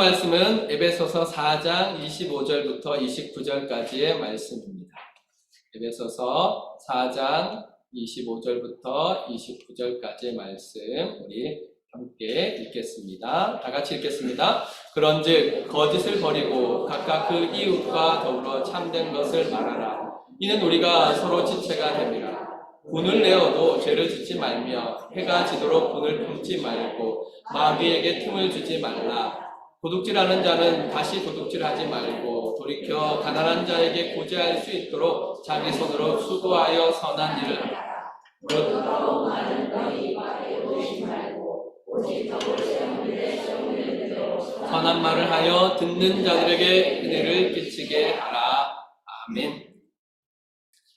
말씀은 에베소서 4장 25절부터 29절까지의 말씀입니다. 에베소서 4장 25절부터 29절까지의 말씀 우리 함께 읽겠습니다. 다 같이 읽겠습니다. 그런즉 거짓을 버리고 각각 그 이웃과 더불어 참된 것을 말하라. 이는 우리가 서로 지체가 됨이라. 분을 내어도 죄를 짓지 말며 해가 지도록 분을 품지 말고 마귀에게 틈을 주지 말라. 도둑질하는 자는 다시 도둑질하지 말고 돌이켜 가난한 자에게 구제할 수 있도록 자기 손으로 수고하여 선한 일을 하라. 선한 말을 하여 듣는 자들에게 은혜를 끼치게 하라. 아멘.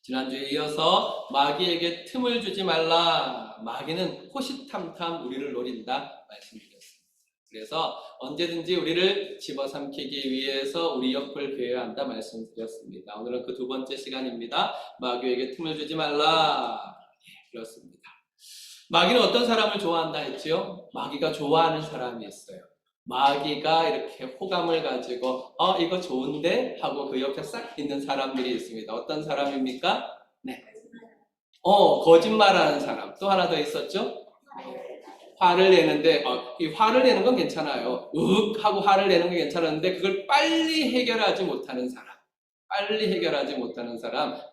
지난주에 이어서 마귀에게 틈을 주지 말라. 마귀는 호시탐탐 우리를 노린다 말씀드렸습니다. 그래서 언제든지 우리를 집어삼키기 위해서 우리 옆을 베어야 한다 말씀드렸습니다. 오늘은 그 두 번째 시간입니다. 마귀에게 틈을 주지 말라. 그렇습니다. 마귀는 어떤 사람을 좋아한다 했지요? 마귀가 좋아하는 사람이 있어요. 마귀가 이렇게 호감을 가지고 이거 좋은데? 하고 그 옆에 싹 있는 사람들이 있습니다. 어떤 사람입니까? 네. 거짓말하는 사람. 또 하나 더 있었죠? 화를 내는데 이 화를 내는 건 괜찮아요. 윽 하고 화를 내는 건 괜찮은데 그걸 빨리 해결하지 못하는 사람.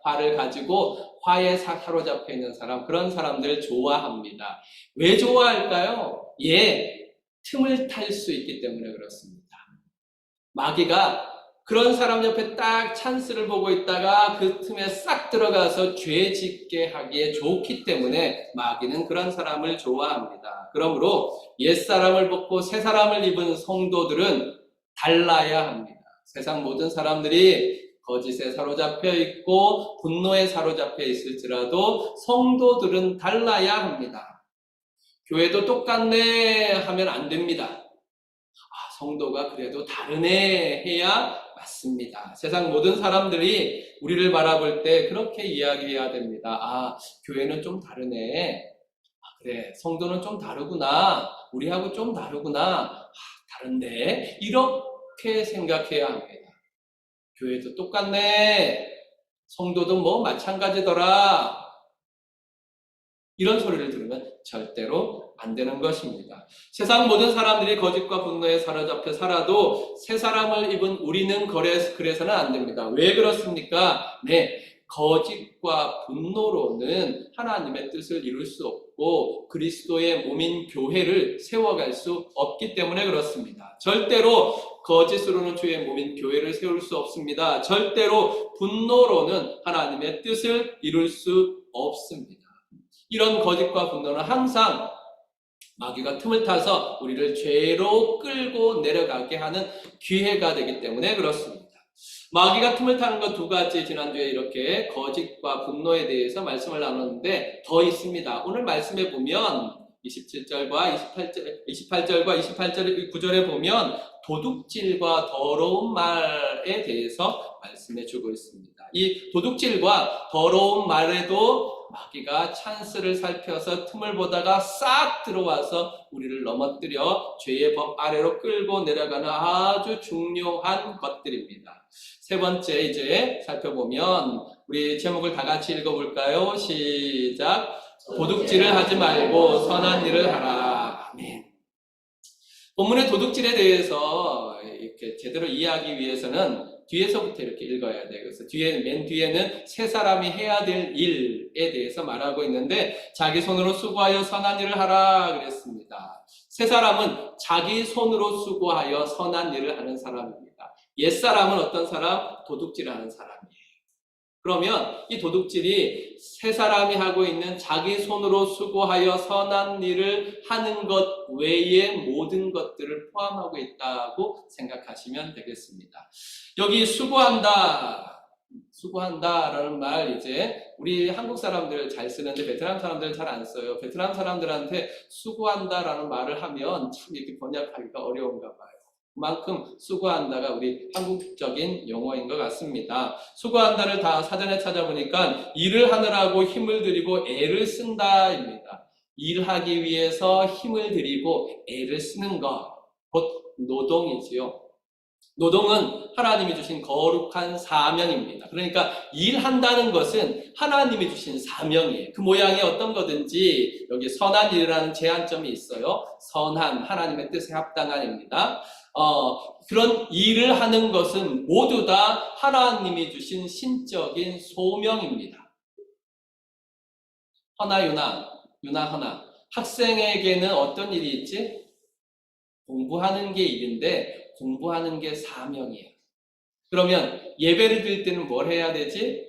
화를 가지고 화에 사로잡혀 있는 사람, 그런 사람들 좋아합니다. 왜 좋아할까요? 틈을 탈 수 있기 때문에 그렇습니다. 마귀가 그런 사람 옆에 딱 찬스를 보고 있다가 그 틈에 싹 들어가서 죄 짓게 하기에 좋기 때문에 마귀는 그런 사람을 좋아합니다. 그러므로 옛사람을 벗고 새사람을 입은 성도들은 달라야 합니다. 세상 모든 사람들이 거짓에 사로잡혀 있고 분노에 사로잡혀 있을지라도 성도들은 달라야 합니다. 교회도 똑같네 하면 안 됩니다. 성도가 그래도 다르네 해야 맞습니다. 세상 모든 사람들이 우리를 바라볼 때 그렇게 이야기해야 됩니다. 교회는 좀 다르네. 그래, 성도는 좀 다르구나. 우리하고 좀 다르구나. 다른데? 이렇게 생각해야 합니다. 교회도 똑같네. 성도도 뭐 마찬가지더라. 이런 소리를 들으면 절대로 안 되는 것입니다. 세상 모든 사람들이 거짓과 분노에 사로잡혀 살아도 새 사람을 입은 우리는 그래서는 안 됩니다. 왜 그렇습니까? 거짓과 분노로는 하나님의 뜻을 이룰 수 없고 그리스도의 몸인 교회를 세워갈 수 없기 때문에 그렇습니다. 절대로 거짓으로는 주의 몸인 교회를 세울 수 없습니다. 절대로 분노로는 하나님의 뜻을 이룰 수 없습니다. 이런 거짓과 분노는 항상 마귀가 틈을 타서 우리를 죄로 끌고 내려가게 하는 기회가 되기 때문에 그렇습니다. 마귀가 틈을 타는 것 두 가지 지난주에 이렇게 거짓과 분노에 대해서 말씀을 나눴는데 더 있습니다. 오늘 말씀에 보면 27절과 28절 9절에 보면 도둑질과 더러운 말에 대해서 말씀해 주고 있습니다. 이 도둑질과 더러운 말에도 마귀가 찬스를 살펴서 틈을 보다가 싹 들어와서 우리를 넘어뜨려 죄의 법 아래로 끌고 내려가는 아주 중요한 것들입니다. 세 번째 이제 살펴보면 우리 제목을 다 같이 읽어볼까요? 시작. 도둑질을 하지 말고 선한 일을 하라. 아멘. 본문의 도둑질에 대해서 이렇게 제대로 이해하기 위해서는 뒤에서부터 이렇게 읽어야 돼요. 그래서 맨 뒤에는 세 사람이 해야 될 일에 대해서 말하고 있는데 자기 손으로 수고하여 선한 일을 하라 그랬습니다. 세 사람은 자기 손으로 수고하여 선한 일을 하는 사람입니다. 옛사람은 어떤 사람? 도둑질하는 사람이에요. 그러면 이 도둑질이 세 사람이 하고 있는 자기 손으로 수고하여 선한 일을 하는 것 외의 모든 것들을 포함하고 있다고 생각하시면 되겠습니다. 여기 수고한다라는 말 이제 우리 한국 사람들 잘 쓰는데 베트남 사람들은 잘 안 써요. 베트남 사람들한테 수고한다라는 말을 하면 참 이렇게 번역하기가 어려운가 봐요. 그만큼 수고한다가 우리 한국적인 용어인 것 같습니다. 수고한다를 다 사전에 찾아보니까 일을 하느라고 힘을 들이고 애를 쓴다입니다. 일하기 위해서 힘을 들이고 애를 쓰는 것, 곧 노동이지요. 노동은 하나님이 주신 거룩한 사명입니다. 그러니까 일한다는 것은 하나님이 주신 사명이에요. 그 모양이 어떤 거든지 여기 선한 일이라는 제한점이 있어요. 선한, 하나님의 뜻에 합당한입니다. 그런 일을 하는 것은 모두 다 하나님이 주신 신적인 소명입니다. 허나 유나 허나. 학생에게는 어떤 일이 있지? 공부하는 게 일인데 공부하는 게 사명이에요. 그러면 예배를 드릴 때는 뭘 해야 되지?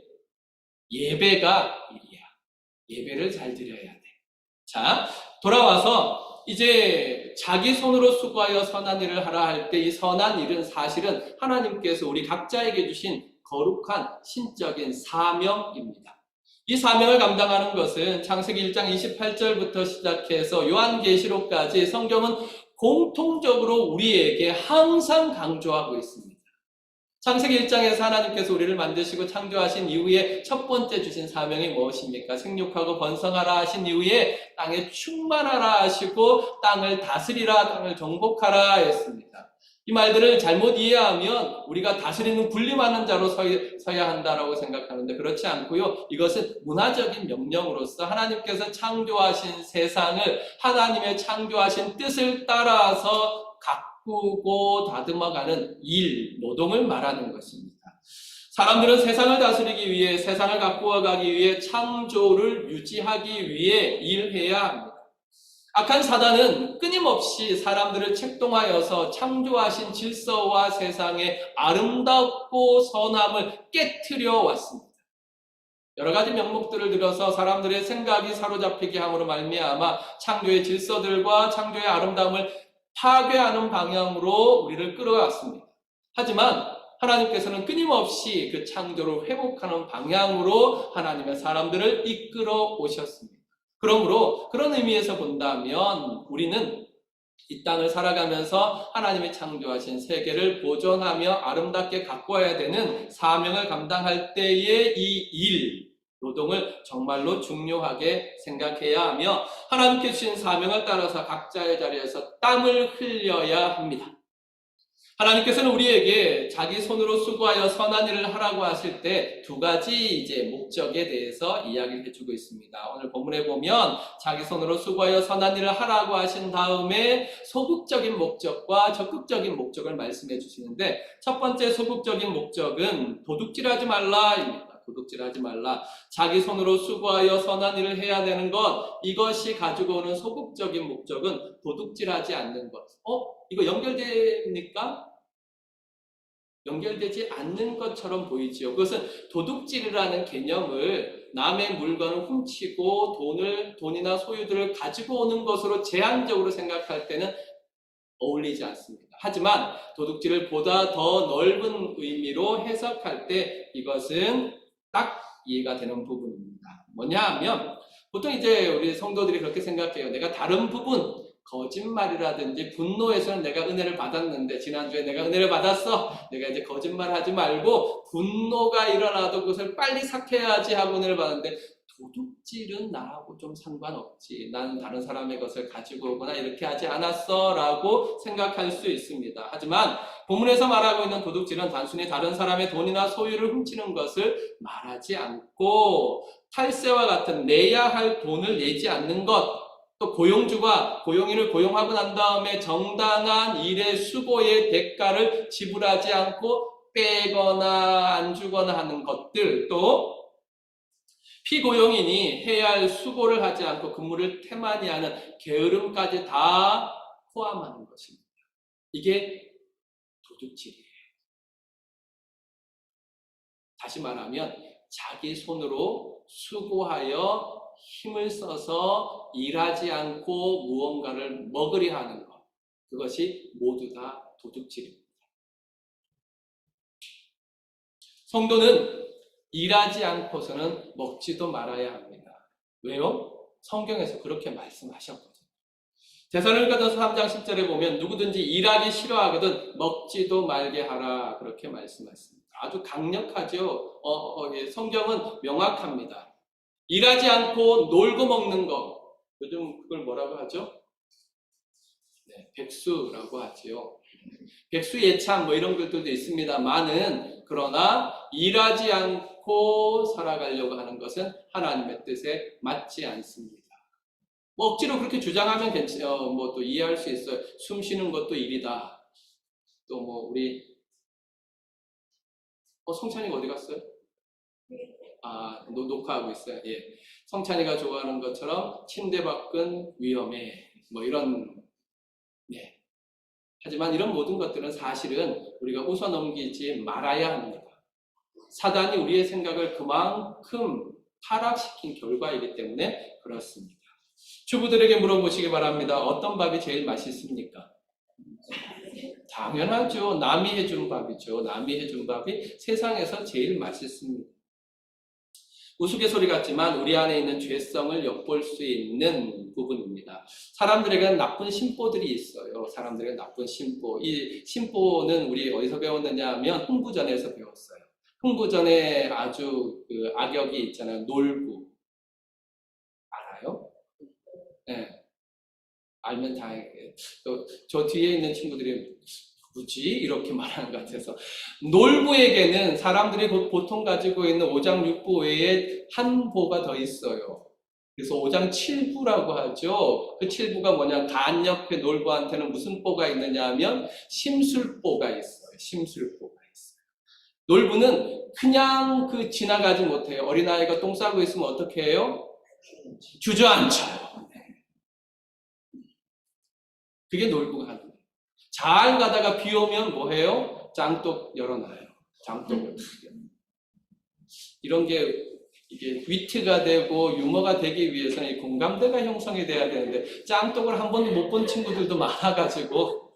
예배가 일이야. 예배를 잘 드려야 돼. 자, 돌아와서 이제 자기 손으로 수고하여 선한 일을 하라 할 때 이 선한 일은 사실은 하나님께서 우리 각자에게 주신 거룩한 신적인 사명입니다. 이 사명을 감당하는 것은 창세기 1장 28절부터 시작해서 요한계시록까지 성경은 공통적으로 우리에게 항상 강조하고 있습니다. 창세기 1장에서 하나님께서 우리를 만드시고 창조하신 이후에 첫 번째 주신 사명이 무엇입니까? 생육하고 번성하라 하신 이후에 땅에 충만하라 하시고 땅을 다스리라, 땅을 정복하라 했습니다. 이 말들을 잘못 이해하면 우리가 다스리는 군림하는 자로 서야 한다라고 생각하는데 그렇지 않고요. 이것은 문화적인 명령으로서 하나님께서 창조하신 세상을 하나님의 창조하신 뜻을 따라서 가꾸고 다듬어가는 일, 노동을 말하는 것입니다. 사람들은 세상을 다스리기 위해, 세상을 가꾸어가기 위해, 창조를 유지하기 위해 일해야 합니다. 악한 사단은 끊임없이 사람들을 책동하여서 창조하신 질서와 세상의 아름답고 선함을 깨트려 왔습니다. 여러 가지 명목들을 들어서 사람들의 생각이 사로잡히게 함으로 말미암아 창조의 질서들과 창조의 아름다움을 파괴하는 방향으로 우리를 끌어왔습니다. 하지만 하나님께서는 끊임없이 그 창조를 회복하는 방향으로 하나님의 사람들을 이끌어 오셨습니다. 그러므로 그런 의미에서 본다면 우리는 이 땅을 살아가면서 하나님이 창조하신 세계를 보존하며 아름답게 가꾸어야 되는 사명을 감당할 때의 이 일, 노동을 정말로 중요하게 생각해야 하며 하나님께 주신 사명을 따라서 각자의 자리에서 땀을 흘려야 합니다. 하나님께서는 우리에게 자기 손으로 수고하여 선한 일을 하라고 하실 때 두 가지 이제 목적에 대해서 이야기를 해주고 있습니다. 오늘 본문에 보면 자기 손으로 수고하여 선한 일을 하라고 하신 다음에 소극적인 목적과 적극적인 목적을 말씀해 주시는데 첫 번째 소극적인 목적은 도둑질하지 말라입니다. 도둑질하지 말라. 자기 손으로 수고하여 선한 일을 해야 되는 것, 이것이 가지고 오는 소극적인 목적은 도둑질하지 않는 것. 이거 연결됩니까? 연결되지 않는 것처럼 보이지요. 그것은 도둑질이라는 개념을 남의 물건을 훔치고 돈이나 소유들을 가지고 오는 것으로 제한적으로 생각할 때는 어울리지 않습니다. 하지만 도둑질을 보다 더 넓은 의미로 해석할 때 이것은 딱 이해가 되는 부분입니다. 뭐냐 하면 보통 이제 우리 성도들이 그렇게 생각해요. 내가 다른 부분, 거짓말이라든지 분노에서는 내가 은혜를 받았는데 지난주에 내가 은혜를 받았어. 내가 이제 거짓말하지 말고 분노가 일어나도 그것을 빨리 삭해야지 하고 은혜를 받았는데 도둑질은 나하고 좀 상관없지. 나는 다른 사람의 것을 가지고 오거나 이렇게 하지 않았어 라고 생각할 수 있습니다. 하지만 본문에서 말하고 있는 도둑질은 단순히 다른 사람의 돈이나 소유를 훔치는 것을 말하지 않고 탈세와 같은 내야 할 돈을 내지 않는 것, 또 고용주가 고용인을 고용하고 난 다음에 정당한 일의 수고의 대가를 지불하지 않고 빼거나 안 주거나 하는 것들, 또 피고용인이 해야 할 수고를 하지 않고 근무를 태만히 하는 게으름까지 다 포함하는 것입니다. 이게 도둑질이에요. 다시 말하면 자기 손으로 수고하여 힘을 써서 일하지 않고 무언가를 먹으려 하는 것, 그것이 모두 다 도둑질입니다. 성도는 일하지 않고서는 먹지도 말아야 합니다. 왜요? 성경에서 그렇게 말씀하셨거든요. 데살로니가전서 3장 10절에 보면 누구든지 일하기 싫어하거든 먹지도 말게 하라, 그렇게 말씀하셨습니다. 아주 강력하죠. 성경은 명확합니다. 일하지 않고 놀고 먹는 거, 요즘 그걸 뭐라고 하죠? 네, 백수라고 하지요. 백수예찬 뭐 이런 것들도 있습니다만은 그러나 일하지 않고 살아가려고 하는 것은 하나님의 뜻에 맞지 않습니다. 뭐 억지로 그렇게 주장하면 뭐 또 이해할 수 있어요. 숨 쉬는 것도 일이다. 또 뭐 우리 성찬이가 어디 갔어요? 녹화하고 있어요. 예. 성찬이가 좋아하는 것처럼 침대 밖은 위험해. 뭐 이런, 예. 하지만 이런 모든 것들은 사실은 우리가 웃어넘기지 말아야 합니다. 사단이 우리의 생각을 그만큼 타락시킨 결과이기 때문에 그렇습니다. 주부들에게 물어보시기 바랍니다. 어떤 밥이 제일 맛있습니까? 당연하죠. 남이 해준 밥이죠. 남이 해준 밥이 세상에서 제일 맛있습니다. 우스갯소리 같지만 우리 안에 있는 죄성을 엿볼 수 있는 부분입니다. 사람들에게는 나쁜 심보들이 있어요. 사람들에게 나쁜 심보. 이 심보는 우리 어디서 배웠느냐 하면 흥부전에서 배웠어요. 흥부전에 아주 그 악역이 있잖아요. 놀부. 알아요? 네. 알면 다행이에요. 저 뒤에 있는 친구들이 굳이 이렇게 말하는 것 같아서 놀부에게는 사람들이 보통 가지고 있는 5장 6부 외에 한 보가 더 있어요. 그래서 5장 7부라고 하죠. 그 7부가 뭐냐, 간 옆에 놀부한테는 무슨 보가 있느냐 하면 심술보가 있어요. 심술보가 있어요. 놀부는 그냥 지나가지 못해요. 어린아이가 똥 싸고 있으면 어떻게 해요? 주저앉혀요. 그게 놀부가 하는 거예요. 잘 가다가 비 오면 뭐 해요? 장독 열어놔요. 장독을. 이런 게 이게 위트가 되고 유머가 되기 위해서는 이 공감대가 형성이 돼야 되는데 짱독을 한 번도 못 본 친구들도 많아가지고,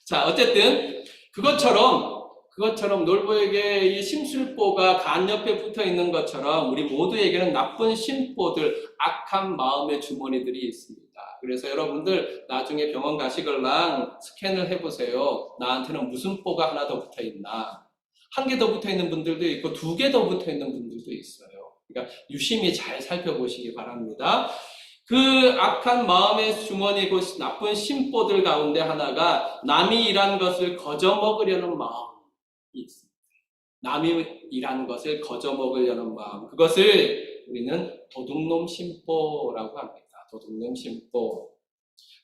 자 어쨌든 그것처럼 놀부에게 이 심술보가 간 옆에 붙어 있는 것처럼 우리 모두에게는 나쁜 심보들, 악한 마음의 주머니들이 있습니다. 그래서 여러분들 나중에 병원 가시걸랑 스캔을 해보세요. 나한테는 무슨 뽀가 하나 더 붙어 있나? 한 개 더 붙어 있는 분들도 있고 2개 더 붙어 있는 분들도 있어요. 그러니까 유심히 잘 살펴보시기 바랍니다. 그 악한 마음의 주머니고 나쁜 심보들 가운데 하나가 남이 일한 것을 거저먹으려는 마음이 있습니다. 남이 일한 것을 거저먹으려는 마음, 그것을 우리는 도둑놈 심보라고 합니다. 도둑놈 심보.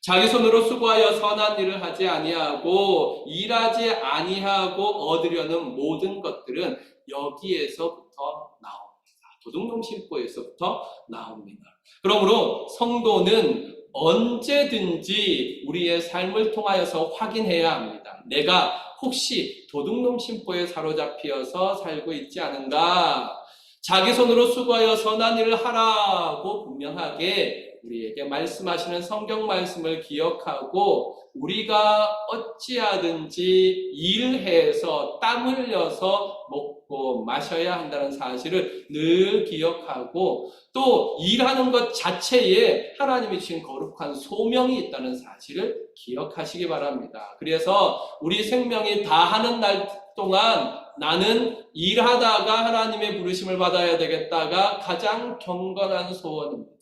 자기 손으로 수고하여 선한 일을 하지 아니하고 일하지 아니하고 얻으려는 모든 것들은 여기에서부터 나옵니다. 도둑놈 심보에서부터 나옵니다. 그러므로 성도는 언제든지 우리의 삶을 통하여서 확인해야 합니다. 내가 혹시 도둑놈 심보에 사로잡혀서 살고 있지 않은가? 자기 손으로 수고하여 선한 일을 하라고 분명하게 우리에게 말씀하시는 성경 말씀을 기억하고 우리가 어찌하든지 일해서 땀 흘려서 먹고 마셔야 한다는 사실을 늘 기억하고 또 일하는 것 자체에 하나님이 주신 거룩한 소명이 있다는 사실을 기억하시기 바랍니다. 그래서 우리 생명이 다하는 날 동안 나는 일하다가 하나님의 부르심을 받아야 되겠다가 가장 경건한 소원입니다.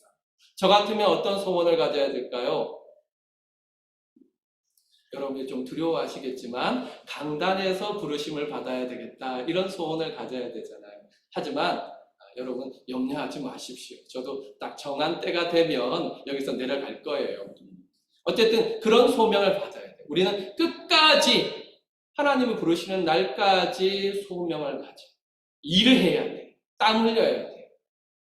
저 같으면 어떤 소원을 가져야 될까요? 여러분이 좀 두려워하시겠지만 강단에서 부르심을 받아야 되겠다 이런 소원을 가져야 되잖아요. 하지만 여러분 염려하지 마십시오. 저도 딱 정한 때가 되면 여기서 내려갈 거예요. 어쨌든 그런 소명을 받아야 돼요. 우리는 끝까지 하나님을 부르시는 날까지 소명을 가져 일을 해야 돼요. 땀 흘려야 돼요.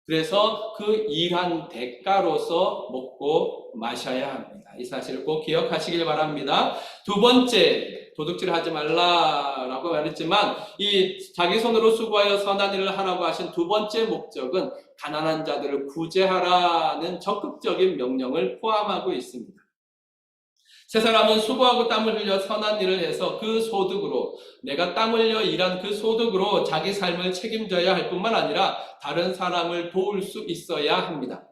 그래서 그 일한 대가로서 먹고 마셔야 합니다. 이 사실을 꼭 기억하시길 바랍니다. 두 번째, 도둑질 하지 말라라고 말했지만 이 자기 손으로 수고하여 선한 일을 하라고 하신 두 번째 목적은 가난한 자들을 구제하라는 적극적인 명령을 포함하고 있습니다. 세 사람은 수고하고 땀을 흘려 선한 일을 해서 그 소득으로, 내가 땀 흘려 일한 그 소득으로 자기 삶을 책임져야 할 뿐만 아니라 다른 사람을 도울 수 있어야 합니다.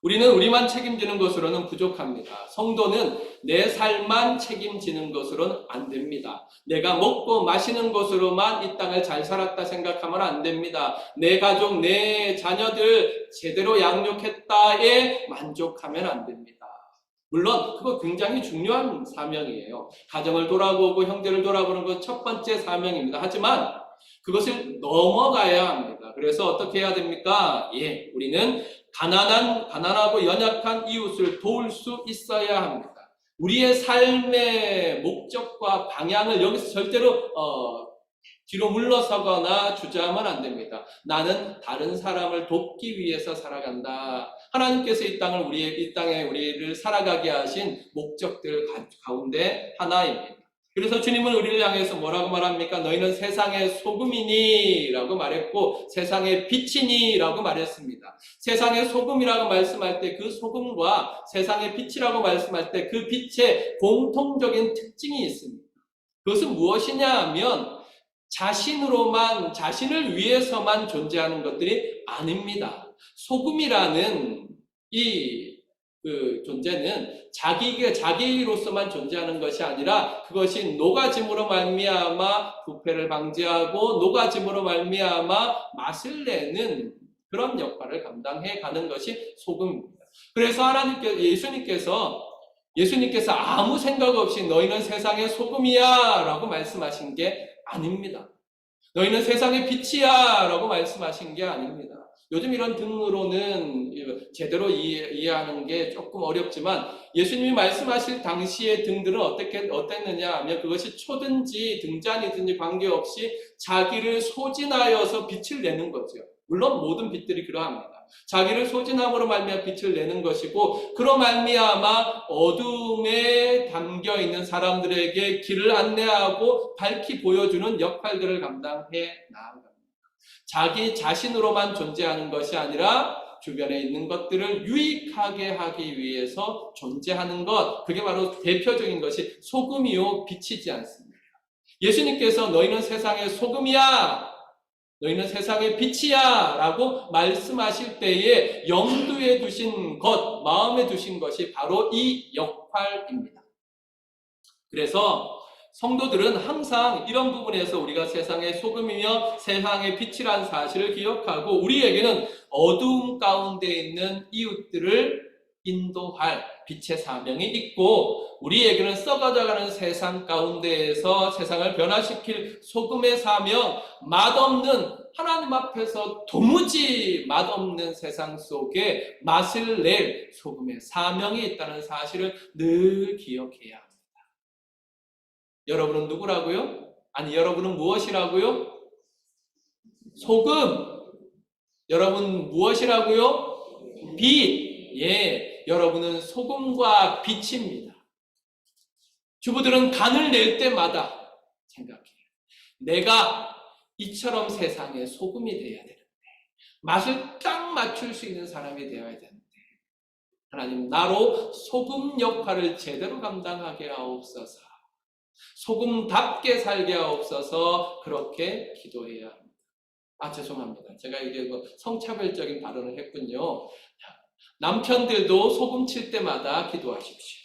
우리는 우리만 책임지는 것으로는 부족합니다. 성도는 내 삶만 책임지는 것으로는 안 됩니다. 내가 먹고 마시는 것으로만 이 땅을 잘 살았다 생각하면 안 됩니다. 내 가족, 내 자녀들 제대로 양육했다에 만족하면 안 됩니다. 물론 그거 굉장히 중요한 사명이에요. 가정을 돌아보고 형제를 돌아보는 것 첫 번째 사명입니다. 하지만 그것을 넘어가야 합니다. 그래서 어떻게 해야 됩니까? 우리는 가난하고 연약한 이웃을 도울 수 있어야 합니다. 우리의 삶의 목적과 방향을 여기서 절대로 뒤로 물러서거나 주저하면 안 됩니다. 나는 다른 사람을 돕기 위해서 살아간다. 하나님께서 이 땅에 우리를 살아가게 하신 목적들 가운데 하나입니다. 그래서 주님은 우리를 향해서 뭐라고 말합니까? 너희는 세상의 소금이니 라고 말했고 세상의 빛이니 라고 말했습니다. 세상의 소금이라고 말씀할 때 그 소금과 세상의 빛이라고 말씀할 때 그 빛의 공통적인 특징이 있습니다. 그것은 무엇이냐 하면 자신을 위해서만 존재하는 것들이 아닙니다. 소금이라는 그 존재는 자기로서만 존재하는 것이 아니라 그것이 녹아짐으로 말미암아 부패를 방지하고 녹아짐으로 말미암아 맛을 내는 그런 역할을 감당해 가는 것이 소금입니다. 그래서 예수님께서 아무 생각 없이 너희는 세상의 소금이야 라고 말씀하신 게 아닙니다. 너희는 세상의 빛이야 라고 말씀하신 게 아닙니다. 요즘 이런 등으로는 제대로 이해하는 게 조금 어렵지만 예수님이 말씀하실 당시의 등들은 어땠느냐 하면 그것이 초든지 등잔이든지 관계없이 자기를 소진하여서 빛을 내는 거죠. 물론 모든 빛들이 그러합니다. 자기를 소진함으로 말미암아 빛을 내는 것이고 그로 말미암아 어둠에 담겨있는 사람들에게 길을 안내하고 밝히 보여주는 역할들을 감당해 나아갑니다. 자기 자신으로만 존재하는 것이 아니라 주변에 있는 것들을 유익하게 하기 위해서 존재하는 것, 그게 바로 대표적인 것이 소금이요 빛이지 않습니까? 예수님께서 너희는 세상의 소금이야, 너희는 세상의 빛이야 라고 말씀하실 때에 염두에 두신 것, 마음에 두신 것이 바로 이 역할입니다. 그래서 성도들은 항상 이런 부분에서 우리가 세상의 소금이며 세상의 빛이라는 사실을 기억하고 우리에게는 어두움 가운데 있는 이웃들을 인도할 빛의 사명이 있고 우리에게는 썩어져가는 세상 가운데에서 세상을 변화시킬 소금의 사명, 맛없는 하나님 앞에서 도무지 맛없는 세상 속에 맛을 낼 소금의 사명이 있다는 사실을 늘 기억해야 합니다. 여러분은 누구라고요? 아니, 여러분은 무엇이라고요? 소금. 여러분 무엇이라고요? 빛. 여러분은 소금과 빛입니다. 주부들은 간을 낼 때마다 생각해요. 내가 이처럼 세상에 소금이 되어야 되는데, 맛을 딱 맞출 수 있는 사람이 되어야 되는데, 하나님 나로 소금 역할을 제대로 감당하게 하옵소서. 소금답게 살게 하옵소서. 그렇게 기도해야 합니다. 죄송합니다. 제가 이게 성차별적인 발언을 했군요. 남편들도 소금 칠 때마다 기도하십시오.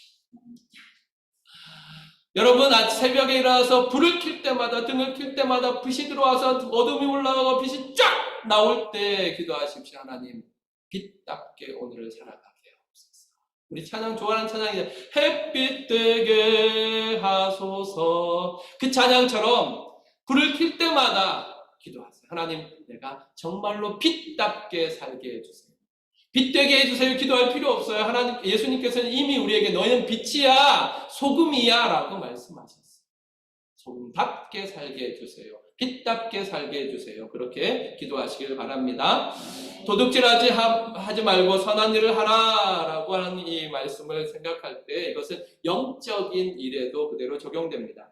여러분 새벽에 일어나서 불을 켤 때마다 등을 켤 때마다 빛이 들어와서 어둠이 올라가고 빛이 쫙 나올 때 기도하십시오. 하나님 빛답게 오늘을 살아가게 하옵소서. 우리 찬양 좋아하는 찬양이죠. 햇빛 되게 하소서. 그 찬양처럼 불을 켤 때마다 기도하세요. 하나님 내가 정말로 빛답게 살게 해주세요. 빛되게 해주세요. 기도할 필요 없어요. 하나님, 예수님께서는 이미 우리에게 너희는 빛이야, 소금이야 라고 말씀하셨어요. 소금답게 살게 해주세요. 빛답게 살게 해주세요. 그렇게 기도하시길 바랍니다. 도둑질하지 말고 선한 일을 하라 라고 하는 이 말씀을 생각할 때 이것은 영적인 일에도 그대로 적용됩니다.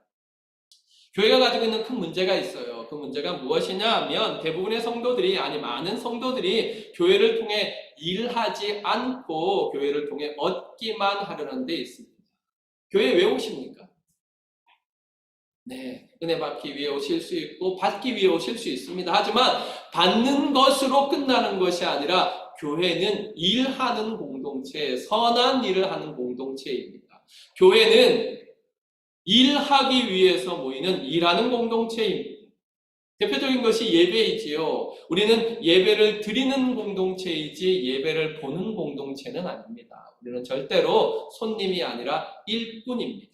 교회가 가지고 있는 큰 문제가 있어요. 그 문제가 무엇이냐 하면 대부분의 성도들이, 많은 성도들이 교회를 통해 일하지 않고 교회를 통해 얻기만 하려는 데 있습니다. 교회 왜 오십니까? 네, 은혜 받기 위해 오실 수 있고 받기 위해 오실 수 있습니다. 하지만 받는 것으로 끝나는 것이 아니라 교회는 일하는 공동체, 선한 일을 하는 공동체입니다. 교회는 일하기 위해서 모이는 일하는 공동체입니다. 대표적인 것이 예배이지요. 우리는 예배를 드리는 공동체이지 예배를 보는 공동체는 아닙니다. 우리는 절대로 손님이 아니라 일꾼입니다.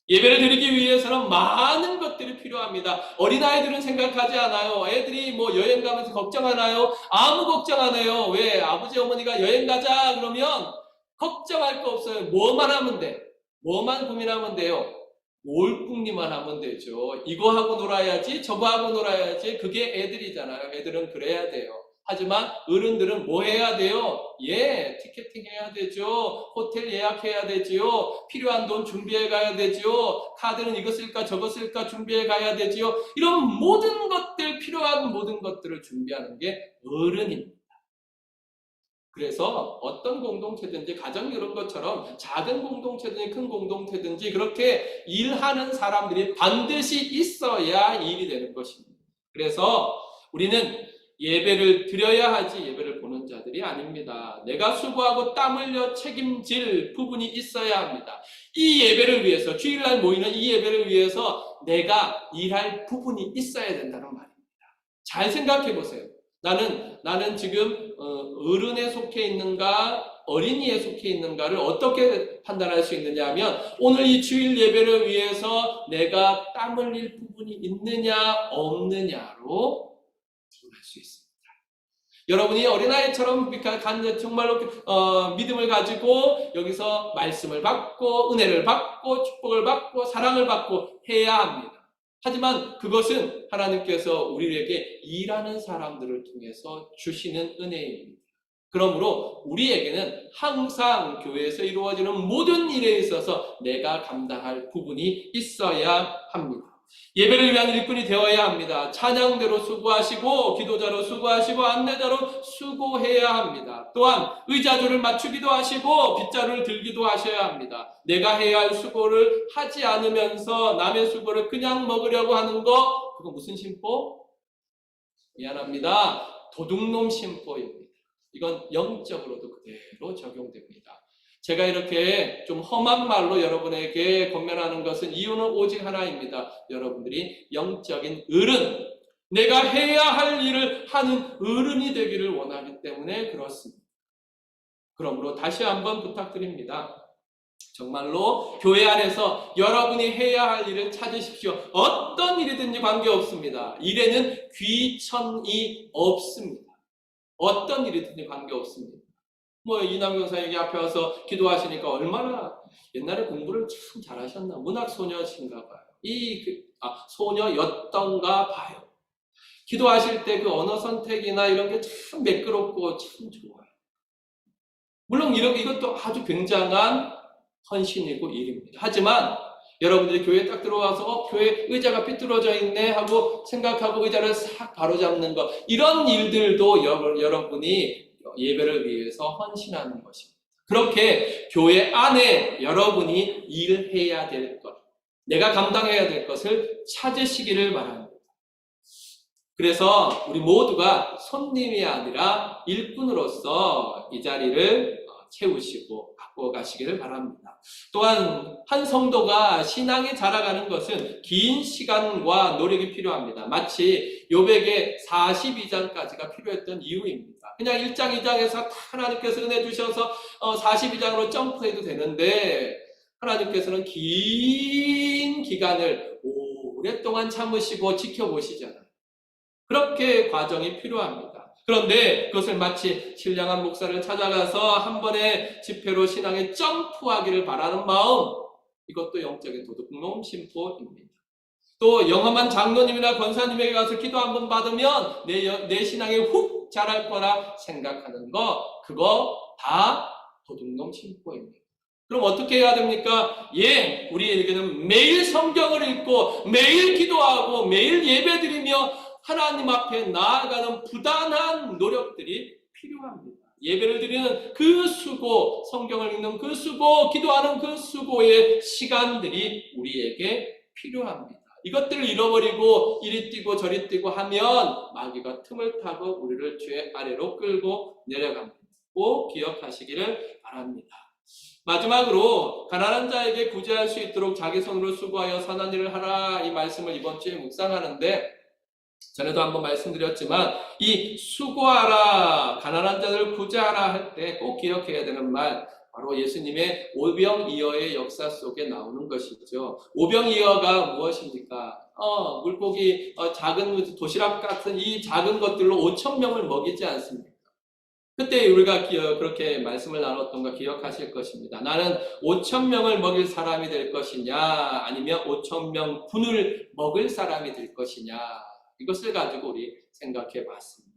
예배를 드리기 위해서는 많은 것들이 필요합니다. 어린아이들은 생각하지 않아요. 애들이 뭐 여행 가면서 걱정하나요? 아무 걱정 안 해요. 왜? 아버지 어머니가 여행 가자 그러면 걱정할 거 없어요. 뭐만 하면 돼. 뭐만 고민하면 돼요. 몰궁리만 하면 되죠. 이거 하고 놀아야지, 저거 하고 놀아야지. 그게 애들이잖아요. 애들은 그래야 돼요. 하지만 어른들은 뭐 해야 돼요? 예, 티켓팅 해야 되죠. 호텔 예약해야 되지요. 필요한 돈 준비해 가야 되지요. 카드는 이거 쓸까 저거 쓸까 준비해 가야 되지요. 이런 모든 것들, 필요한 모든 것들을 준비하는 게 어른입니다. 그래서 어떤 공동체든지 가정 이런 것처럼 작은 공동체든지 큰 공동체든지 그렇게 일하는 사람들이 반드시 있어야 일이 되는 것입니다. 그래서 우리는 예배를 드려야 하지 예배를 보는 자들이 아닙니다. 내가 수고하고 땀 흘려 책임질 부분이 있어야 합니다. 이 예배를 위해서, 주일날 모이는 이 예배를 위해서 내가 일할 부분이 있어야 된다는 말입니다. 잘 생각해 보세요. 나는 지금 어른에 속해 있는가 어린이에 속해 있는가를 어떻게 판단할 수 있느냐 하면 오늘 이 주일 예배를 위해서 내가 땀 흘릴 부분이 있느냐 없느냐로判断할 수 있습니다. 여러분이 어린아이처럼 정말로 믿음을 가지고 여기서 말씀을 받고 은혜를 받고 축복을 받고 사랑을 받고 해야 합니다. 하지만 그것은 하나님께서 우리에게 일하는 사람들을 통해서 주시는 은혜입니다. 그러므로 우리에게는 항상 교회에서 이루어지는 모든 일에 있어서 내가 감당할 부분이 있어야 합니다. 예배를 위한 일꾼이 되어야 합니다. 찬양대로 수고하시고 기도자로 수고하시고 안내자로 수고해야 합니다. 또한 의자줄을 맞추기도 하시고 빗자루를 들기도 하셔야 합니다. 내가 해야 할 수고를 하지 않으면서 남의 수고를 그냥 먹으려고 하는 거, 그거 무슨 심보? 미안합니다. 도둑놈 심보입니다. 이건 영적으로도 그대로 적용됩니다. 제가 이렇게 좀 험한 말로 여러분에게 권면하는 것은 이유는 오직 하나입니다. 여러분들이 영적인 어른, 내가 해야 할 일을 하는 어른이 되기를 원하기 때문에 그렇습니다. 그러므로 다시 한번 부탁드립니다. 정말로 교회 안에서 여러분이 해야 할 일을 찾으십시오. 어떤 일이든지 관계없습니다. 일에는 귀천이 없습니다. 어떤 일이든지 관계없습니다. 이남경 사역이 앞에 와서 기도하시니까 얼마나 옛날에 공부를 참 잘하셨나. 문학소녀신가 봐요. 소녀였던가 봐요. 기도하실 때 그 언어 선택이나 이런 게 참 매끄럽고 참 좋아요. 물론 이것도 아주 굉장한 헌신이고 일입니다. 하지만 여러분들이 교회에 딱 들어와서 교회 의자가 삐뚤어져 있네 하고 생각하고 의자를 싹 바로잡는 것, 이런 일들도 여러분이 예배를 위해서 헌신하는 것입니다. 그렇게 교회 안에 여러분이 일해야 될 것, 내가 감당해야 될 것을 찾으시기를 바랍니다. 그래서 우리 모두가 손님이 아니라 일꾼으로서 이 자리를 채우시고 갖고 가시기를 바랍니다. 또한 한 성도가 신앙이 자라가는 것은 긴 시간과 노력이 필요합니다. 마치 욥에게 42장까지가 필요했던 이유입니다. 그냥 1장, 2장에서 하나님께서 은혜 주셔서 42장으로 점프해도 되는데 하나님께서는 긴 기간을 오랫동안 참으시고 지켜보시잖아요. 그렇게 과정이 필요합니다. 그런데 그것을 마치 신령한 목사를 찾아가서 한 번의 집회로 신앙에 점프하기를 바라는 마음, 이것도 영적인 도둑놈 심보입니다. 또 영험한 장로님이나 권사님에게 가서 기도 한번 받으면 내 신앙에 훅 자랄 거라 생각하는 거, 그거 다 도둑놈 심보입니다. 그럼 어떻게 해야 됩니까? 우리에게는 매일 성경을 읽고 매일 기도하고 매일 예배드리며 하나님 앞에 나아가는 부단한 노력들이 필요합니다. 예배를 드리는 그 수고, 성경을 읽는 그 수고, 기도하는 그 수고의 시간들이 우리에게 필요합니다. 이것들을 잃어버리고 이리 뛰고 저리 뛰고 하면 마귀가 틈을 타고 우리를 죄 아래로 끌고 내려갑니다. 꼭 기억하시기를 바랍니다. 마지막으로 가난한 자에게 구제할 수 있도록 자기 손으로 수고하여 선한 일을 하라, 이 말씀을 이번 주에 묵상하는데 전에도 한번 말씀드렸지만 이 수고하라, 가난한 자들을 구제하라 할 때 꼭 기억해야 되는 말, 바로 예수님의 오병이어의 역사 속에 나오는 것이죠. 오병이어가 무엇입니까? 물고기, 작은 도시락 같은 이 작은 것들로 5천 명을 먹이지 않습니까? 그때 우리가 그렇게 말씀을 나눴던 거 기억하실 것입니다. 나는 5천 명을 먹일 사람이 될 것이냐, 아니면 5천 명 분을 먹을 사람이 될 것이냐, 이것을 가지고 우리 생각해 봤습니다.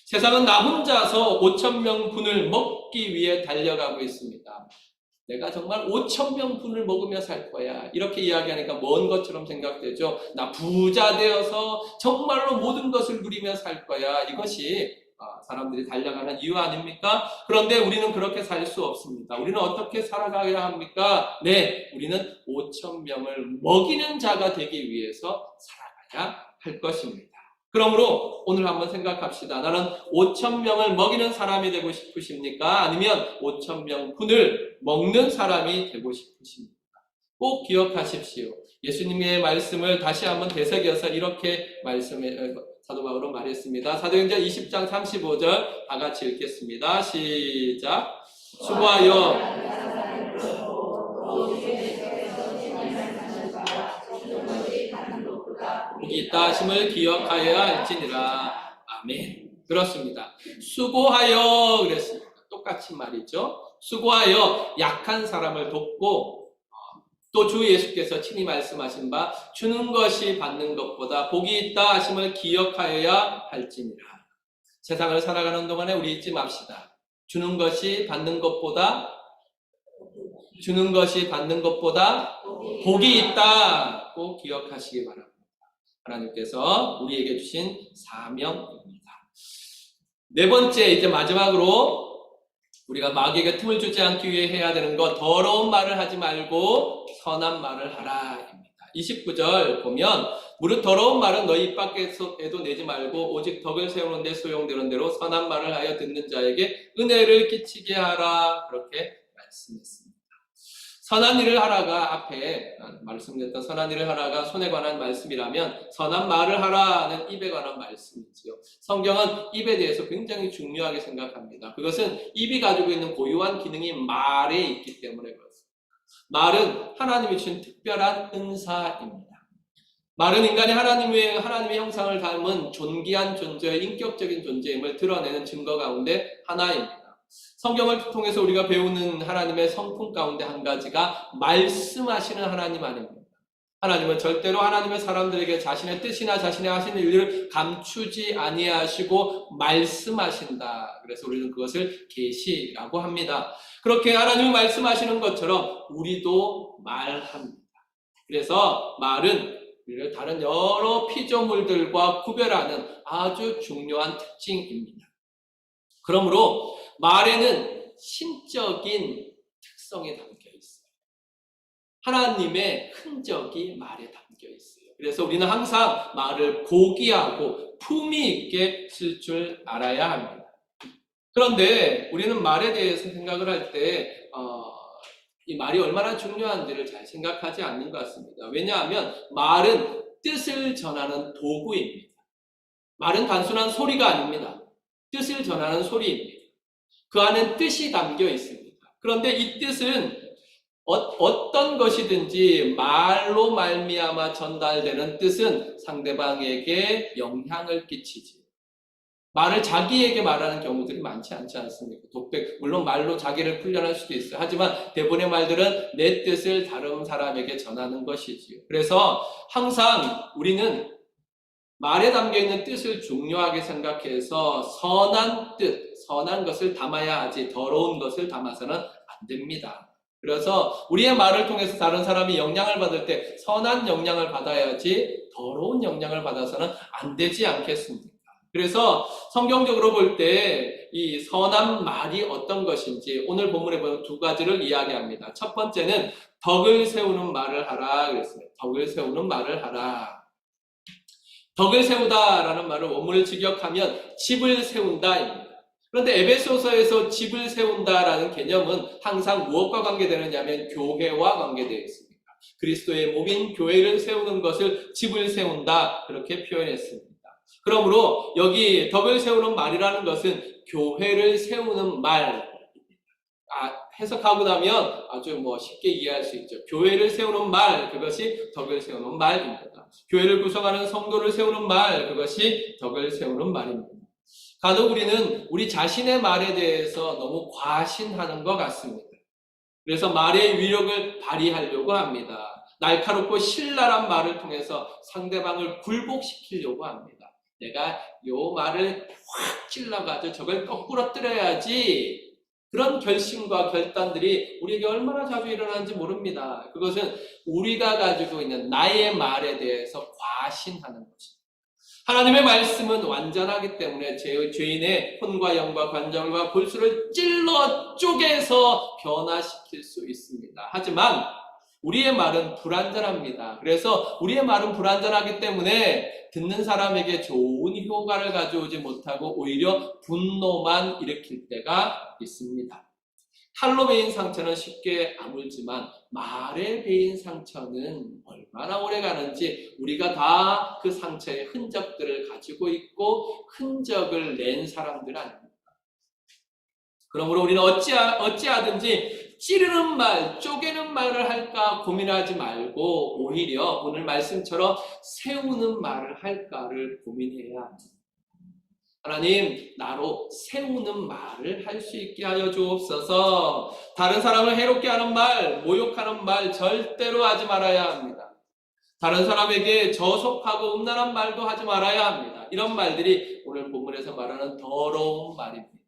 세상은 나 혼자서 5천 명 분을 먹기 위해 달려가고 있습니다. 내가 정말 5천 명 분을 먹으며 살 거야, 이렇게 이야기하니까 먼 것처럼 생각되죠. 나 부자 되어서 정말로 모든 것을 누리며 살 거야, 이것이 사람들이 달려가는 이유 아닙니까? 그런데 우리는 그렇게 살 수 없습니다. 우리는 어떻게 살아가야 합니까? 네, 우리는 5천 명을 먹이는 자가 되기 위해서 살아가야 할 것입니다. 그러므로 오늘 한번 생각합시다. 나는 5천 명을 먹이는 사람이 되고 싶으십니까? 아니면 5천 명 분을 먹는 사람이 되고 싶으십니까? 꼭 기억하십시오. 예수님의 말씀을 다시 한번 되새겨서 이렇게 사도 바울은 말했습니다. 사도행전 20장 35절 다 같이 읽겠습니다. 시작. 수고하여 복이 있다 하심을 기억하여야 할지니라. 아멘. 그렇습니다. 수고하여 그랬습니다. 똑같이 말이죠. 수고하여 약한 사람을 돕고, 또 주 예수께서 친히 말씀하신 바 주는 것이 받는 것보다 복이 있다 하심을 기억하여야 할지니라. 세상을 살아가는 동안에 우리 잊지 맙시다. 주는 것이 받는 것보다 복이 있다, 꼭 기억하시기 바랍니다. 하나님께서 우리에게 주신 사명입니다. 네 번째, 이제 마지막으로 우리가 마귀에게 틈을 주지 않기 위해 해야 되는 것, 더러운 말을 하지 말고 선한 말을 하라입니다. 29절 보면 무릇 더러운 말은 너희 입 밖에도 내지 말고 오직 덕을 세우는 데 소용되는 대로 선한 말을 하여 듣는 자에게 은혜를 끼치게 하라, 그렇게 말씀했습니다. 선한 일을 하라가 앞에 말씀드렸던 선한 일을 하라가 손에 관한 말씀이라면 선한 말을 하라는 입에 관한 말씀이지요. 성경은 입에 대해서 굉장히 중요하게 생각합니다. 그것은 입이 가지고 있는 고유한 기능이 말에 있기 때문에 그렇습니다. 말은 하나님이 주신 특별한 은사입니다. 말은 인간이 하나님의 형상을 닮은 존귀한 존재의 인격적인 존재임을 드러내는 증거 가운데 하나입니다. 성경을 통해서 우리가 배우는 하나님의 성품 가운데 한 가지가 말씀하시는 하나님 아닙니다. 하나님은 절대로 하나님의 사람들에게 자신의 뜻이나 자신의 하시는 일을 감추지 아니하시고 말씀하신다. 그래서 우리는 그것을 계시라고 합니다. 그렇게 하나님이 말씀하시는 것처럼 우리도 말합니다. 그래서 말은 우리를 다른 여러 피조물들과 구별하는 아주 중요한 특징입니다. 그러므로 말에는 신적인 특성이 담겨 있어요. 하나님의 흔적이 말에 담겨 있어요. 그래서 우리는 항상 말을 고귀하고 품위 있게 쓸 줄 알아야 합니다. 그런데 우리는 말에 대해서 생각을 할 때 이 말이 얼마나 중요한지를 잘 생각하지 않는 것 같습니다. 왜냐하면 말은 뜻을 전하는 도구입니다. 말은 단순한 소리가 아닙니다. 뜻을 전하는 소리입니다. 그 안엔 뜻이 담겨 있습니다. 그런데 이 뜻은 어떤 것이든지 말로 말미암아 전달되는 뜻은 상대방에게 영향을 끼치지. 말을 자기에게 말하는 경우들이 많지 않지 않습니까? 물론 말로 자기를 풀려날 수도 있어요. 하지만 대부분의 말들은 내 뜻을 다른 사람에게 전하는 것이지요. 그래서 항상 우리는 말에 담겨있는 뜻을 중요하게 생각해서 선한 뜻, 선한 것을 담아야 하지 더러운 것을 담아서는 안 됩니다. 그래서 우리의 말을 통해서 다른 사람이 영향을 받을 때 선한 영향을 받아야지 더러운 영향을 받아서는 안 되지 않겠습니까? 그래서 성경적으로 볼 때 이 선한 말이 어떤 것인지 오늘 본문에 보면 두 가지를 이야기합니다. 첫 번째는 덕을 세우는 말을 하라 그랬습니다. 덕을 세우는 말을 하라. 덕을 세우다라는 말을 원문을 직역하면 집을 세운다입니다. 그런데 에베소서에서 집을 세운다라는 개념은 항상 무엇과 관계되느냐면 교회와 관계되어 있습니다. 그리스도의 몸인 교회를 세우는 것을 집을 세운다, 그렇게 표현했습니다. 그러므로 여기 덕을 세우는 말이라는 것은 교회를 세우는 말, 해석하고 나면 아주 쉽게 이해할 수 있죠. 교회를 세우는 말, 그것이 덕을 세우는 말입니다. 교회를 구성하는 성도를 세우는 말, 그것이 덕을 세우는 말입니다. 간혹 우리는 우리 자신의 말에 대해서 너무 과신하는 것 같습니다. 그래서 말의 위력을 발휘하려고 합니다. 날카롭고 신랄한 말을 통해서 상대방을 굴복시키려고 합니다. 내가 요 말을 확 찔러가지고 저걸 거꾸로 때려야지. 그런 결심과 결단들이 우리에게 얼마나 자주 일어나는지 모릅니다. 그것은 우리가 가지고 있는 나의 말에 대해서 과신하는 것입니다. 하나님의 말씀은 완전하기 때문에 죄인의 혼과 영과 관절과 골수를 찔러 쪼개서 변화시킬 수 있습니다. 하지만 우리의 말은 불완전합니다. 그래서 우리의 말은 불완전하기 때문에 듣는 사람에게 좋은 효과를 가져오지 못하고 오히려 분노만 일으킬 때가 있습니다. 칼로 베인 상처는 쉽게 아물지만 말에 베인 상처는 얼마나 오래 가는지 우리가 다 그 상처의 흔적들을 가지고 있고 흔적을 낸 사람들 아닙니까? 그러므로 우리는 어찌하든지 찌르는 말, 쪼개는 말을 할까 고민하지 말고 오히려 오늘 말씀처럼 세우는 말을 할까를 고민해야 합니다. 하나님, 나로 세우는 말을 할 수 있게 하여 주옵소서. 다른 사람을 해롭게 하는 말, 모욕하는 말 절대로 하지 말아야 합니다. 다른 사람에게 저속하고 음란한 말도 하지 말아야 합니다. 이런 말들이 오늘 본문에서 말하는 더러운 말입니다.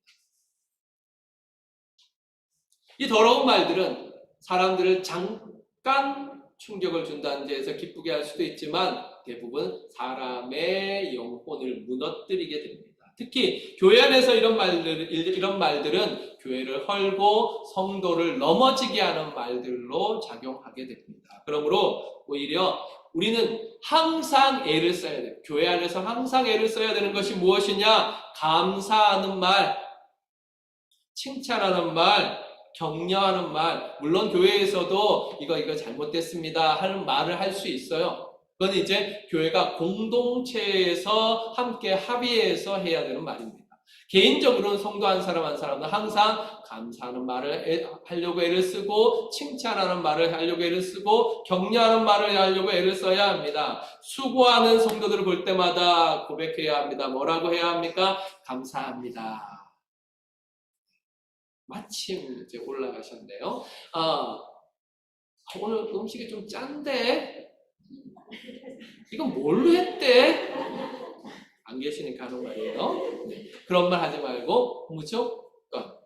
이 더러운 말들은 사람들을 잠깐 충격을 준다는 데에서 기쁘게 할 수도 있지만 대부분 사람의 영혼을 무너뜨리게 됩니다. 특히 교회 안에서 이런 말들은 교회를 헐고 성도를 넘어지게 하는 말들로 작용하게 됩니다. 그러므로 오히려 우리는 항상 애를 써야 돼요. 교회 안에서 항상 애를 써야 되는 것이 무엇이냐? 감사하는 말, 칭찬하는 말, 격려하는 말. 물론 교회에서도 이거 잘못됐습니다 하는 말을 할 수 있어요. 그건 이제 교회가 공동체에서 함께 합의해서 해야 되는 말입니다. 개인적으로는 성도 한 사람 한 사람은 항상 감사하는 말을 하려고 애를 쓰고 칭찬하는 말을 하려고 애를 쓰고 격려하는 말을 하려고 애를 써야 합니다. 수고하는 성도들을 볼 때마다 고백해야 합니다. 뭐라고 해야 합니까? 감사합니다. 마침 이제 올라가셨네요. 오늘 음식이 좀 짠데? 이건 뭘로 했대? 안 계시니까 하는 말이에요. 그런 말 하지 말고 무조건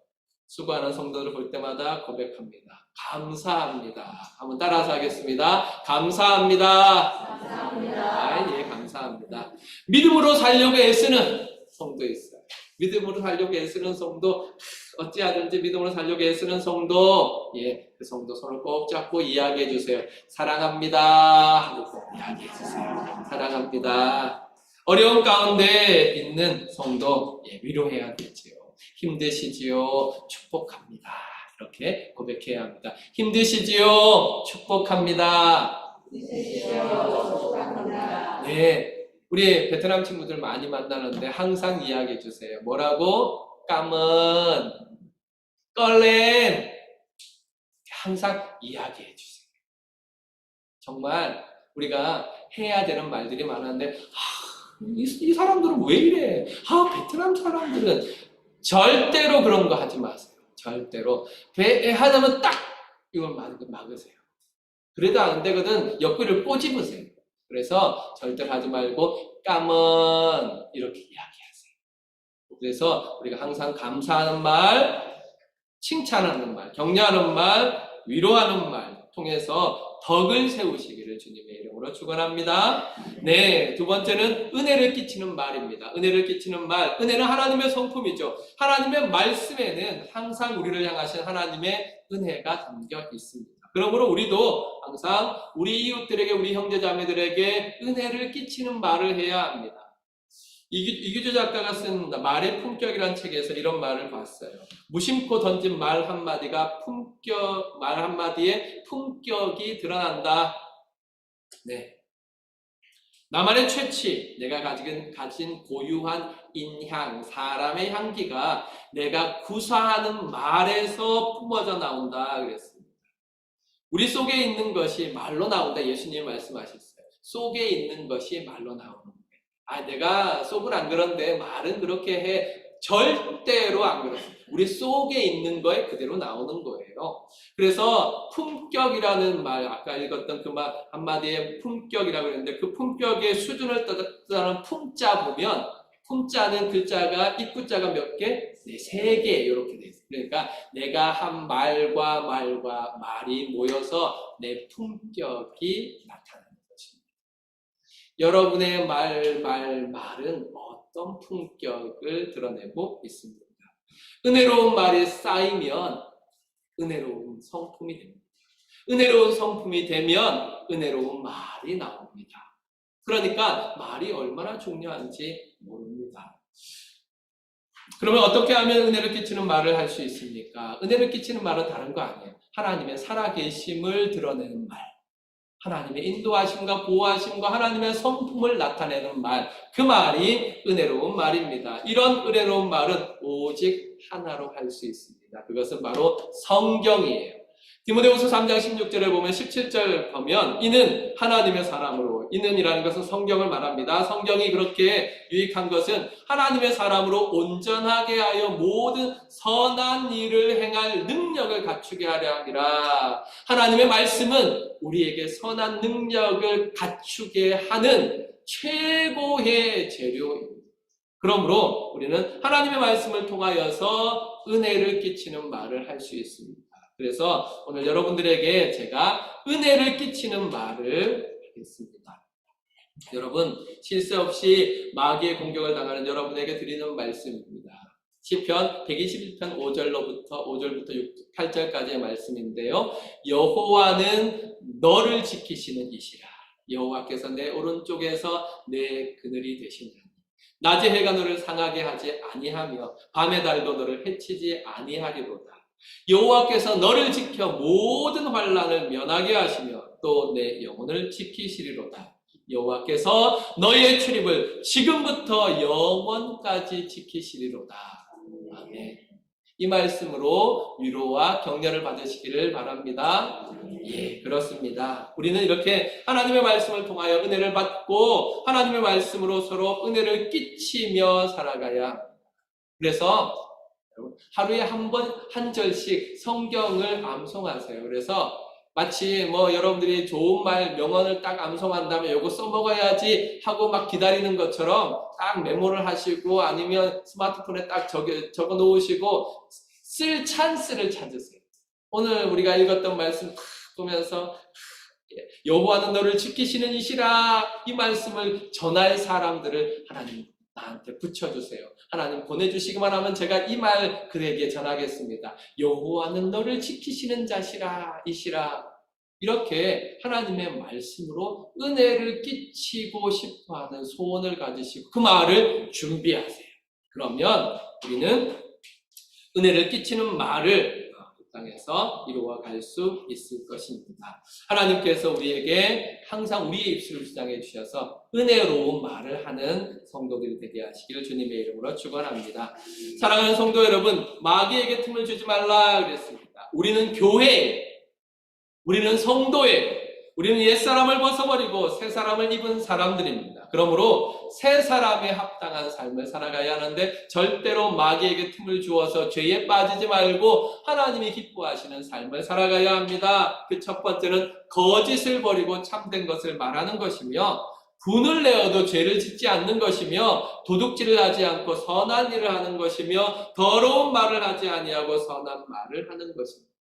수고하는 성도들을 볼 때마다 고백합니다. 감사합니다. 한번 따라서 하겠습니다. 감사합니다. 감사합니다. 예, 감사합니다. 믿음으로 살려고 애쓰는 성도 있어요. 믿음으로 살려고 애쓰는 성도, 어찌하든지 믿음으로 살려고 애쓰는 성도, 그 성도 손을 꼭 잡고 이야기해 주세요. 사랑합니다 하고 꼭 이야기해 주세요. 사랑합니다. 어려운 가운데 있는 성도 위로해야 되지요. 힘드시지요? 축복합니다. 이렇게 고백해야 합니다. 힘드시지요? 축복합니다. 네, 우리 베트남 친구들 많이 만나는데 항상 이야기해 주세요. 뭐라고? 까먼, 껄렌, 항상 이야기해 주세요. 정말 우리가 해야 되는 말들이 많은데 이 사람들은 왜 이래? 베트남 사람들은 절대로 그런 거 하지 마세요. 절대로. 하자면 딱 이걸 막으세요. 그래도 안 되거든. 옆구리를 꼬집으세요. 그래서 절대로 하지 말고 까먼 이렇게 이야기하세요. 그래서 우리가 항상 감사하는 말, 칭찬하는 말, 격려하는 말, 위로하는 말 통해서 덕을 세우시기를 주님의 이름으로 축원합니다. 네, 두 번째는 은혜를 끼치는 말입니다. 은혜를 끼치는 말, 은혜는 하나님의 성품이죠. 하나님의 말씀에는 항상 우리를 향하신 하나님의 은혜가 담겨 있습니다. 그러므로 우리도 항상 우리 이웃들에게, 우리 형제자매들에게 은혜를 끼치는 말을 해야 합니다. 이규주 작가가 쓴 말의 품격이라는 책에서 이런 말을 봤어요. 무심코 던진 말 한마디가 말 한마디에 품격이 드러난다. 네. 나만의 최취, 내가 가진 고유한 인향, 사람의 향기가 내가 구사하는 말에서 뿜어져 나온다 그랬습니다. 우리 속에 있는 것이 말로 나온다. 예수님이 말씀하셨어요. 속에 있는 것이 말로 나오는 거예요. 내가 속은 안 그런데 말은 그렇게 해. 절대로 안 그렇습니다. 우리 속에 있는 거에 그대로 나오는 거예요. 그래서 품격이라는 말, 아까 읽었던 그 말 한마디에 품격이라고 했는데 그 품격의 수준을 뜻하는 품자 보면 품자는 글자가 입구자가 몇 개? 네, 3개 이렇게 돼 있어요. 그러니까 내가 한 말과 말이 모여서 내 품격이 나타나는 것입니다. 여러분의 말은 어떤 품격을 드러내고 있습니다. 은혜로운 말이 쌓이면 은혜로운 성품이 됩니다. 은혜로운 성품이 되면 은혜로운 말이 나옵니다. 그러니까 말이 얼마나 중요한지 모릅니다. 그러면 어떻게 하면 은혜를 끼치는 말을 할 수 있습니까? 은혜를 끼치는 말은 다른 거 아니에요. 하나님의 살아계심을 드러내는 말, 하나님의 인도하심과 보호하심과 하나님의 성품을 나타내는 말, 그 말이 은혜로운 말입니다. 이런 은혜로운 말은 오직 하나로 할 수 있습니다. 그것은 바로 성경이에요. 디모데후서 3장 16절을 보면 17절 보면 이는 하나님의 사람으로, 이는이라는 것은 성경을 말합니다. 성경이 그렇게 유익한 것은 하나님의 사람으로 온전하게 하여 모든 선한 일을 행할 능력을 갖추게 하려 함이라. 하나님의 말씀은 우리에게 선한 능력을 갖추게 하는 최고의 재료입니다. 그러므로 우리는 하나님의 말씀을 통하여서 은혜를 끼치는 말을 할 수 있습니다. 그래서 오늘 여러분들에게 제가 은혜를 끼치는 말을 하겠습니다. 여러분, 실수 없이 마귀의 공격을 당하는 여러분에게 드리는 말씀입니다. 시편 121편 5절부터 8절까지의 말씀인데요. 여호와는 너를 지키시는 이시라. 여호와께서 내 오른쪽에서 내 그늘이 되시나니 낮에 해가 너를 상하게 하지 아니하며 밤의 달도 너를 해치지 아니하리로다. 여호와께서 너를 지켜 모든 환난을 면하게 하시며 또 내 영혼을 지키시리로다. 여호와께서 너의 출입을 지금부터 영원까지 지키시리로다. 아멘. 이 말씀으로 위로와 격려를 받으시기를 바랍니다. 예, 그렇습니다. 우리는 이렇게 하나님의 말씀을 통하여 은혜를 받고 하나님의 말씀으로 서로 은혜를 끼치며 살아가야 합니다. 그래서 하루에 한 절씩 성경을 암송하세요. 그래서 마치 여러분들이 좋은 말, 명언을 딱 암송한 다음에 요거 써먹어야지 하고 막 기다리는 것처럼 딱 메모를 하시고 아니면 스마트폰에 딱 적어 놓으시고 쓸 찬스를 찾으세요. 오늘 우리가 읽었던 말씀 보면서 여호와는 너를 지키시는 이시라, 이 말씀을 전할 사람들을 하나님 나한테 붙여주세요. 하나님 보내주시기만 하면 제가 이 말 그에게 전하겠습니다. 여호와는 너를 지키시는 자시라, 이시라. 이렇게 하나님의 말씀으로 은혜를 끼치고 싶어하는 소원을 가지시고 그 말을 준비하세요. 그러면 우리는 은혜를 끼치는 말을 땅에서 이루어 갈 수 있을 것입니다. 하나님께서 우리에게 항상 우리의 입술을 주장해 주셔서 은혜로운 말을 하는 성도들이 되게 하시기를 주님의 이름으로 축원합니다. 사랑하는 성도 여러분, 마귀에게 틈을 주지 말라 그랬습니다. 우리는 교회에, 우리는 성도에, 우리는 옛사람을 벗어버리고 새사람을 입은 사람들입니다. 그러므로 새사람에 합당한 삶을 살아가야 하는데 절대로 마귀에게 틈을 주어서 죄에 빠지지 말고 하나님이 기뻐하시는 삶을 살아가야 합니다. 그 첫 번째는 거짓을 버리고 참된 것을 말하는 것이며, 분을 내어도 죄를 짓지 않는 것이며, 도둑질을 하지 않고 선한 일을 하는 것이며, 더러운 말을 하지 아니하고 선한 말을 하는 것입니다.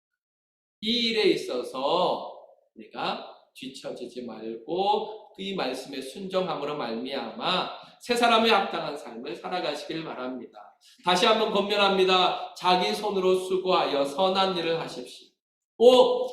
이 일에 있어서 우리가 뒤처지지 말고 이 말씀에 순종함으로 말미암아 새 사람에 합당한 삶을 살아가시길 바랍니다. 다시 한번 권면합니다. 자기 손으로 수고하여 선한 일을 하십시오.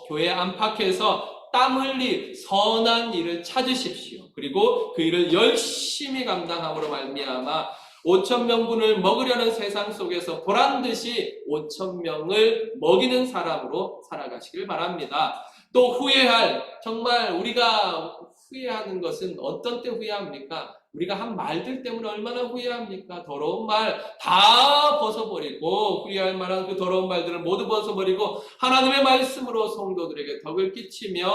교회 안팎에서 땀 흘릴 선한 일을 찾으십시오. 그리고 그 일을 열심히 감당함으로 말미암아 5,000명분을 먹으려는 세상 속에서 보란듯이 5,000명을 먹이는 사람으로 살아가시길 바랍니다. 또 후회할, 정말 우리가 후회하는 것은 어떤 때 후회합니까? 우리가 한 말들 때문에 얼마나 후회합니까? 더러운 말 다 벗어버리고 후회할 만한 그 더러운 말들을 모두 벗어버리고 하나님의 말씀으로 성도들에게 덕을 끼치며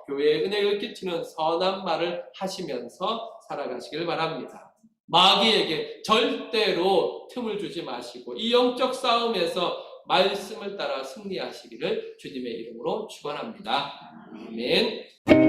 교회에 은혜를 끼치는 선한 말을 하시면서 살아가시길 바랍니다. 마귀에게 절대로 틈을 주지 마시고 이 영적 싸움에서 말씀을 따라 승리하시기를 주님의 이름으로 축원합니다. 아멘.